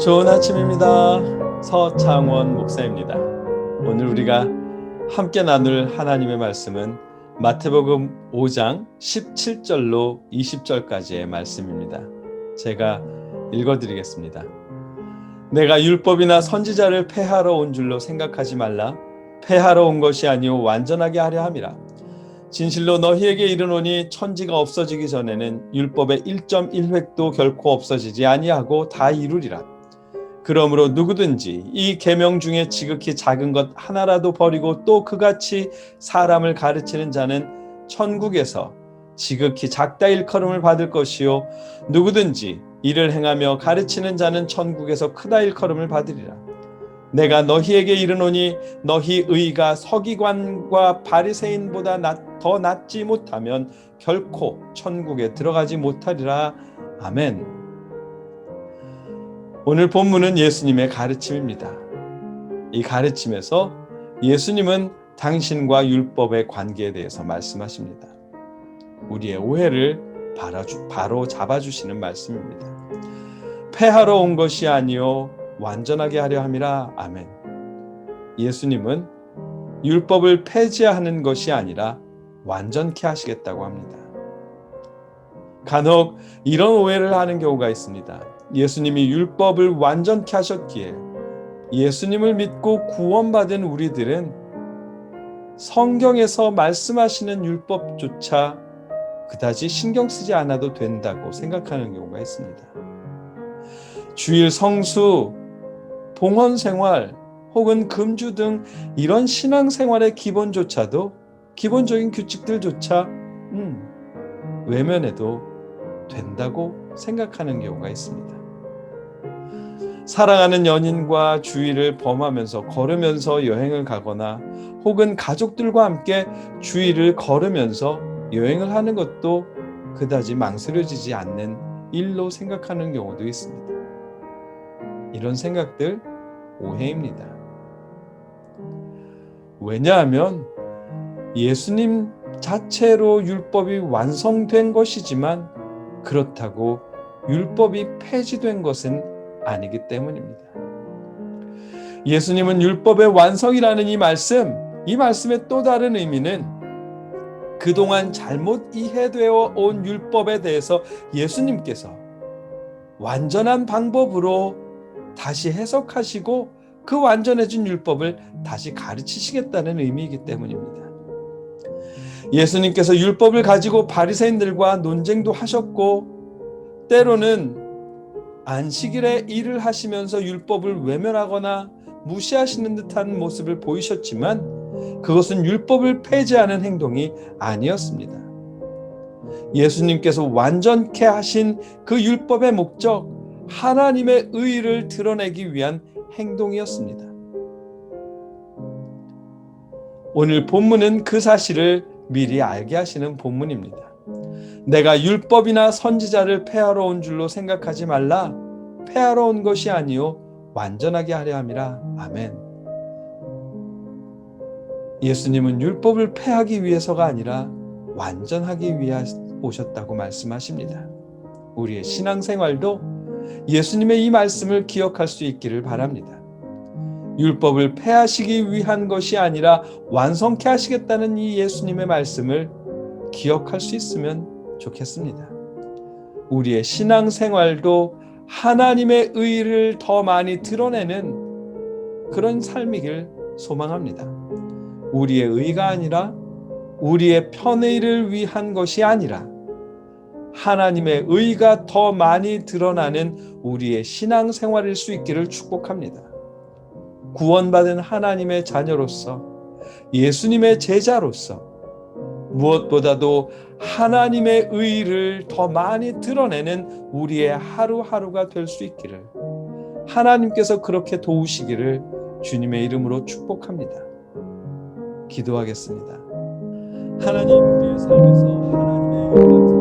좋은 아침입니다. 서창원 목사입니다. 오늘 우리가 함께 나눌 하나님의 말씀은 마태복음 5장 17절로 20절까지의 말씀입니다. 제가 읽어드리겠습니다. 내가 율법이나 선지자를 폐하러 온 줄로 생각하지 말라. 폐하러 온 것이 아니요 완전하게 하려 함이라. 진실로 너희에게 이르노니 천지가 없어지기 전에는 율법의 1.1획도 결코 없어지지 아니하고 다 이루리라. 그러므로 누구든지 이 계명 중에 지극히 작은 것 하나라도 버리고 또 그같이 사람을 가르치는 자는 천국에서 지극히 작다 일컬음을 받을 것이요 누구든지 이를 행하며 가르치는 자는 천국에서 크다 일컬음을 받으리라. 내가 너희에게 이르노니 너희 의가 서기관과 바리새인보다 더 낫지 못하면 결코 천국에 들어가지 못하리라. 아멘. 오늘 본문은 예수님의 가르침입니다. 이 가르침에서 예수님은 당신과 율법의 관계에 대해서 말씀하십니다. 우리의 오해를 바로 잡아주시는 말씀입니다. 폐하러 온 것이 아니요 완전하게 하려 함이라. 아멘. 예수님은 율법을 폐지하는 것이 아니라 완전케 하시겠다고 합니다. 간혹 이런 오해를 하는 경우가 있습니다. 예수님이 율법을 완전케 하셨기에 예수님을 믿고 구원받은 우리들은 성경에서 말씀하시는 율법조차 그다지 신경 쓰지 않아도 된다고 생각하는 경우가 있습니다. 주일 성수, 봉헌 생활 혹은 금주 등 이런 신앙생활의 기본적인 규칙들조차 외면해도 된다고 생각하는 경우가 있습니다. 사랑하는 연인과 주일을 범하면서 걸으면서 여행을 가거나 혹은 가족들과 함께 주일을 걸으면서 여행을 하는 것도 그다지 망설여지지 않는 일로 생각하는 경우도 있습니다. 이런 생각들 오해입니다. 왜냐하면 예수님 자체로 율법이 완성된 것이지만 그렇다고 율법이 폐지된 것은 아니기 때문입니다. 예수님은 율법의 완성이라는 이 말씀의 또 다른 의미는 그동안 잘못 이해되어 온 율법에 대해서 예수님께서 완전한 방법으로 다시 해석하시고 그 완전해진 율법을 다시 가르치시겠다는 의미이기 때문입니다. 예수님께서 율법을 가지고 바리새인들과 논쟁도 하셨고 때로는 안식일에 일을 하시면서 율법을 외면하거나 무시하시는 듯한 모습을 보이셨지만 그것은 율법을 폐지하는 행동이 아니었습니다. 예수님께서 완전케 하신 그 율법의 목적, 하나님의 의를 드러내기 위한 행동이었습니다. 오늘 본문은 그 사실을 미리 알게 하시는 본문입니다. 내가 율법이나 선지자를 폐하러 온 줄로 생각하지 말라. 폐하러 온 것이 아니요 완전하게 하려 함이라. 아멘. 예수님은 율법을 폐하기 위해서가 아니라 완전하기 위해 오셨다고 말씀하십니다. 우리의 신앙생활도 예수님의 이 말씀을 기억할 수 있기를 바랍니다. 율법을 폐하시기 위한 것이 아니라 완성케 하시겠다는 이 예수님의 말씀을 기억할 수 있으면 좋겠습니다. 우리의 신앙생활도 하나님의 의를 더 많이 드러내는 그런 삶이길 소망합니다. 우리의 의가 아니라 우리의 편의를 위한 것이 아니라 하나님의 의가 더 많이 드러나는 우리의 신앙생활일 수 있기를 축복합니다. 구원받은 하나님의 자녀로서 예수님의 제자로서 무엇보다도 하나님의 의를 더 많이 드러내는 우리의 하루하루가 될 수 있기를 하나님께서 그렇게 도우시기를 주님의 이름으로 축복합니다. 기도하겠습니다. 하나님, 우리의 삶에서 하나님의 의를